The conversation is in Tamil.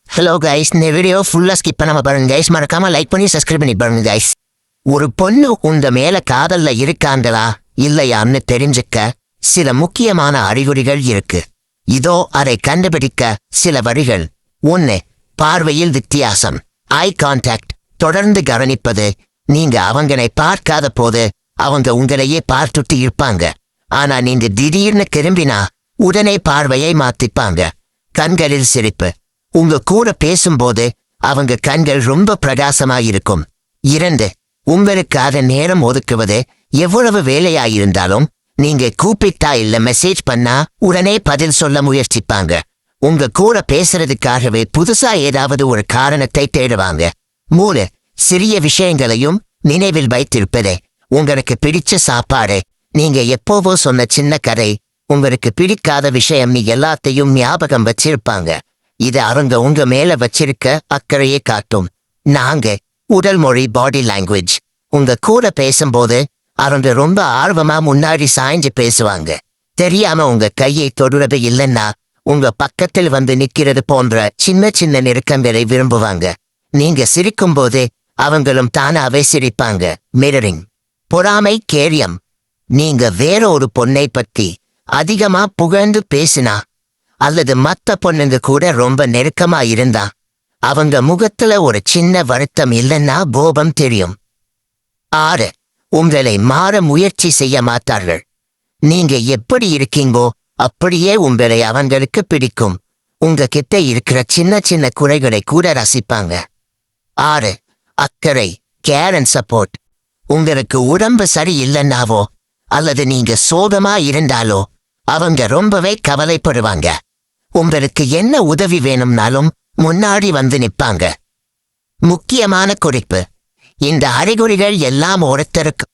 ஹலோ கைஸ், இந்த வீடியோ ஃபுல்லாக ஸ்கிப் பண்ணாமல் பாருங்க கைஸ். மறக்காமல் லைக் பண்ணி சப்ஸ்கிரைப் பண்ணி பாருங்க கைஸ். ஒரு பொண்ணு உங்க மேலே காதலில் இருக்காங்களா இல்லையான்னு தெரிஞ்சுக்க சில முக்கியமான அறிகுறிகள் இருக்கு. இதோ அதை கண்டுபிடிக்க சில வழிகள். 1. பார்வையில் வித்தியாசம், ஐ கான்டாக்ட். தொடர்ந்து கவனிப்பது. நீங்க அவங்களை பார்க்காத போது அவங்க உங்களையே பார்த்துட்டு இருப்பாங்க. ஆனா நீங்க திடீர்னு திரும்பினா உடனே பார்வையை மாத்திப்பாங்க. கண்களில் சிரிப்பு. உங்க கூட பேசும்போது அவங்க கண்கள் ரொம்ப பிரகாசமாயிருக்கும். 2. உங்களுக்காக நேரம் ஒதுக்குவது. எவ்வளவு வேலையாயிருந்தாலும் நீங்க கூப்பிட்டா இல்ல மெசேஜ் பண்ணா உடனே பதில் சொல்ல முயற்சிப்பாங்க. உங்க கூட பேசுறதுக்காகவே புதுசா ஏதாவது ஒரு காரணத்தை தேடுவாங்க. 3. சிறிய விஷயங்களையும் நினைவில் வைத்திருப்பதே. உங்களுக்கு பிடிச்ச சாப்பாடு, நீங்க எப்போவோ சொன்ன சின்ன கதை, உங்களுக்கு பிடிக்காத விஷயம், நீ எல்லாத்தையும் ஞாபகம் வச்சிருப்பாங்க. இது அவங்க உங்க மேல வச்சிருக்க அக்கறையே காட்டும். 4. உடல் மொழி, பாடி லாங்குவேஜ். உங்க கூட பேசும்போது அவங்க ரொம்ப ஆர்வமா முன்னாடி சாய்ஞ்சு பேசுவாங்க. தெரியாம உங்க கையை தொடுறது இல்லைன்னா உங்க பக்கத்தில் வந்து நிக்கிறது போன்ற சின்ன சின்ன நெருக்கங்களை விரும்புவாங்க. நீங்க சிரிக்கும் போது அவங்களும் தானாவே சிரிப்பாங்க. மிரரிங். பொறாமை, கேரியம். நீங்க வேற ஒரு பொண்ணை பத்தி அதிகமா புகழ்ந்து பேசினா அல்லது மத்த பொண்ணுங்க கூட ரொம்ப நெருக்கமா இருந்தா அவங்க முகத்துல ஒரு சின்ன வருத்தம் இல்லைன்னா கோபம் தெரியும். 6. உங்களை மாற முயற்சி செய்ய மாட்டார்கள். நீங்க எப்படி இருக்கீங்கோ அப்படியே உங்களை அவங்களுக்கு பிடிக்கும். உங்க கிட்ட இருக்கிற சின்ன சின்ன குறைகளை கூட ரசிப்பாங்க. 6. அக்கறை, கேர் அண்ட் சப்போர்ட். உங்களுக்கு உடம்பு சரி இல்லைன்னாவோ அல்லது நீங்க சோகமா இருந்தாலோ அவங்க ரொம்பவே கவலைப்படுவாங்க. உங்களுக்கு என்ன உதவி வேணும்னாலும் முன்னாடி வந்து நிப்பாங்க. முக்கியமான குறிப்பு. இந்த அறிகுறிகள் எல்லாம் ஒருத்தருக்கு